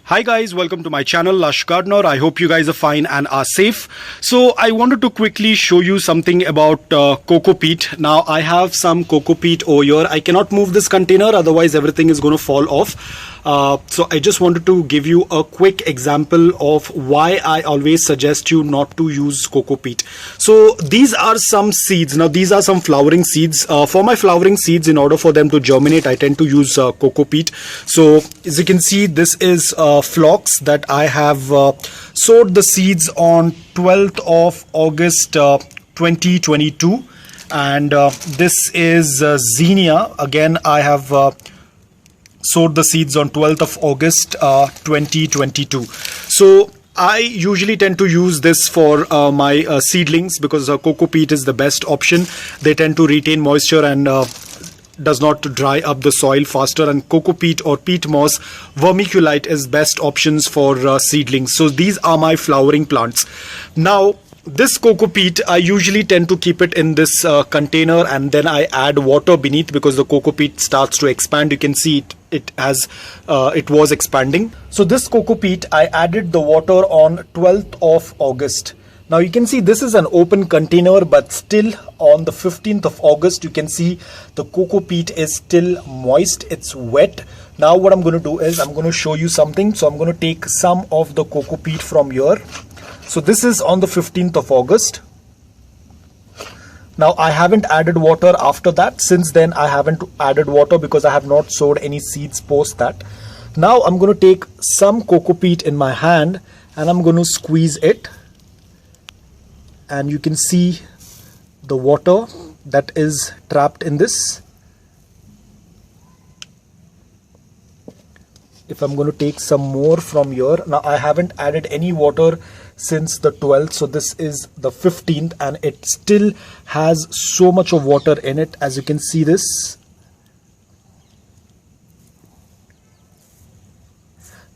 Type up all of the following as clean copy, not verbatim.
Hi guys, welcome to my channel Lush Gardener. I hope you guys are fine and are safe. So I wanted to quickly show you something about coco peat. Now I have some coco peat over here. I cannot move this container, otherwise everything is going to fall off. So I just wanted to give you a quick example of why I always suggest you not to use coco peat. So these are some seeds. Now these are some flowering seeds. For my flowering seeds, in order for them to germinate, I tend to use coco peat. So as you can see, this is phlox that I have sowed the seeds on 12th of August 2022, and this is zinnia. Again, I have sowed the seeds on 12th of August 2022. So I usually tend to use this for my seedlings because coco peat is the best option. They tend to retain moisture and does not dry up the soil faster, and coco peat or peat moss vermiculite is best options for seedlings. So these are my flowering plants. Now this coco peat, I usually tend to keep it in this container, and then I add water beneath because the coco peat starts to expand. You can see it was expanding. So this coco peat, I added the water on 12th of August. Now you can see this is an open container, but still on the 15th of August, you can see the coco peat is still moist. It's wet. Now what I'm going to do is I'm going to show you something. So I'm going to take some of the coco peat from here. So this is on the 15th of August. Now I haven't added water after that. Since then I haven't added water because I have not sowed any seeds post that. Now I'm going to take some coco peat in my hand and I'm going to squeeze it. And you can see the water that is trapped in this. If I'm going to take some more from here, now I haven't added any water since the 12th, so this is the 15th, and it still has so much of water in it, as you can see this.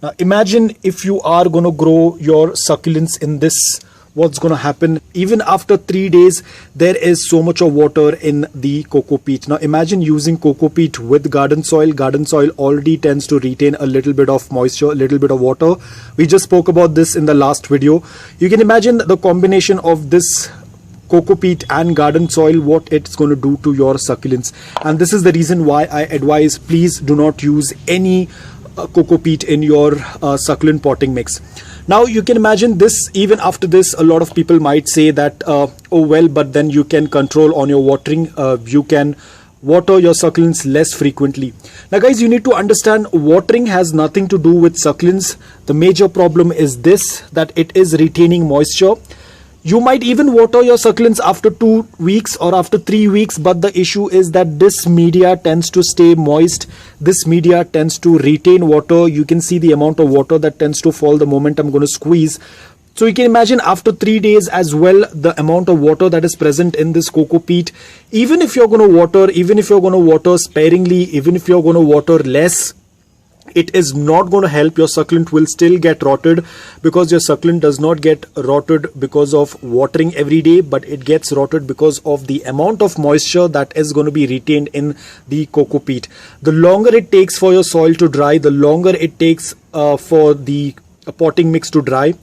Now imagine if you are going to grow your succulents in this, what's going to happen. Even after 3 days, there is so much of water in the coco peat. Now imagine using coco peat with garden soil. Garden soil already tends to retain a little bit of moisture, a little bit of water. We just spoke about this in the last video. You can imagine the combination of this coco peat and garden soil, what it's going to do to your succulents. And this is the reason why I advise, please do not use any coco peat in your succulent potting mix. Now you can imagine this, even after this, a lot of people might say that, oh well, but then you can control on your watering. You can water your succulents less frequently. Now guys, you need to understand watering has nothing to do with succulents. The major problem is this, that it is retaining moisture. You might even water your succulents after 2 weeks or after 3 weeks, but the issue is that this media tends to stay moist. This media tends to retain water. You can see the amount of water that tends to fall the moment I'm going to squeeze. So you can imagine after 3 days as well, the amount of water that is present in this coco peat. Even if you're going to water, even if you're going to water sparingly, even if you're going to water less, it is not going to help. Your succulent will still get rotted, because your succulent does not get rotted because of watering every day, but it gets rotted because of the amount of moisture that is going to be retained in the coco peat. The longer it takes for your soil to dry, the longer it takes for the potting mix to dry,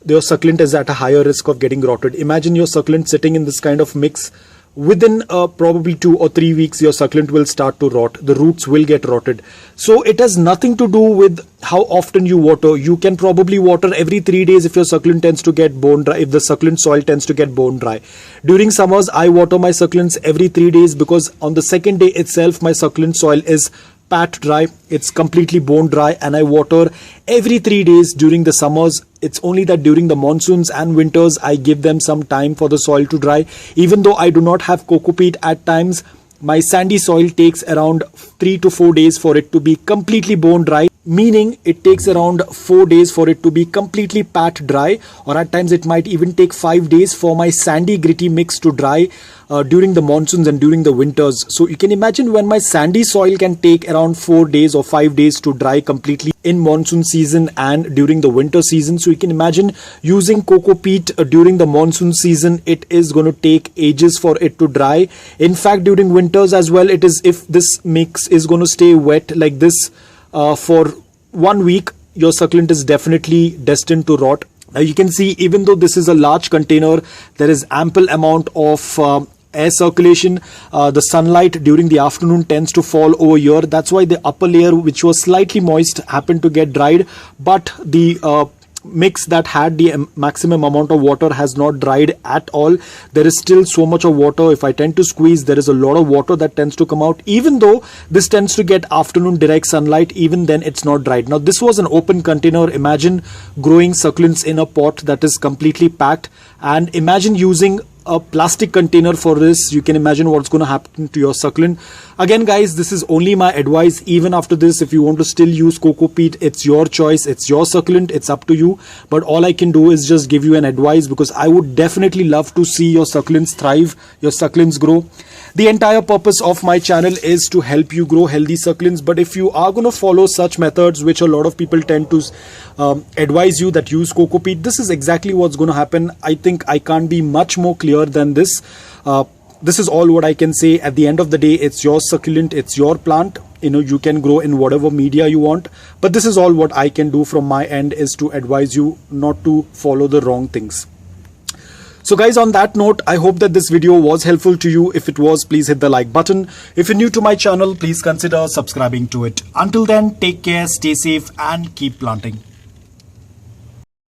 your succulent is at a higher risk of getting rotted. Imagine your succulent sitting in this kind of mix. Within probably 2 or 3 weeks, your succulent will start to rot. The roots will get rotted. So it has nothing to do with how often you water. You can probably water every 3 days if your succulent tends to get bone dry, if the succulent soil tends to get bone dry. During summers, I water my succulents every 3 days because on the second day itself, my succulent soil is pat dry, it's completely bone dry, and I water every 3 days during the summers. It's only that during the monsoons and winters, I give them some time for the soil to dry. Even though I do not have coco peat, at times my sandy soil takes around 3 to 4 days for it to be completely bone dry. meaning it takes around 4 days for it to be completely pat dry, or at times it might even take 5 days for my sandy gritty mix to dry during the monsoons and during the winters. So you can imagine when my sandy soil can take around 4 days or 5 days to dry completely in monsoon season and during the winter season. So you can imagine using coco peat during the monsoon season, it is going to take ages for it to dry. In fact, during winters as well, it is, if this mix is going to stay wet like this for 1 week, your succulent is definitely destined to rot. Now you can see, even though this is a large container, there is ample amount of air circulation. The sunlight during the afternoon tends to fall over here. That's why the upper layer, which was slightly moist, happened to get dried, but the mix that had the maximum amount of water has not dried at all. There is still so much of water. If I tend to squeeze, there is a lot of water that tends to come out. Even though this tends to get afternoon direct sunlight, even then it's not dried. Now this was an open container. Imagine growing succulents in a pot that is completely packed, and imagine using a plastic container for this. You can imagine what's going to happen to your succulent. Again guys, this is only my advice. Even after this, if you want to still use coco peat, it's your choice, it's your succulent, it's up to you. But all I can do is just give you an advice, because I would definitely love to see your succulents thrive, your succulents grow. The entire purpose of my channel is to help you grow healthy succulents. But if you are going to follow such methods, which a lot of people tend to advise you that use coco peat, this is exactly what's going to happen. I think I can't be much more clear than this. This is all what I can say. At the end of the day, it's your succulent, it's your plant. You can grow in whatever media you want. But this is all what I can do from my end, is to advise you not to follow the wrong things. So guys, on that note, I hope that this video was helpful to you. If it was, please hit the like button. If you're new to my channel, please consider subscribing to it. Until then, take care, stay safe, and keep planting.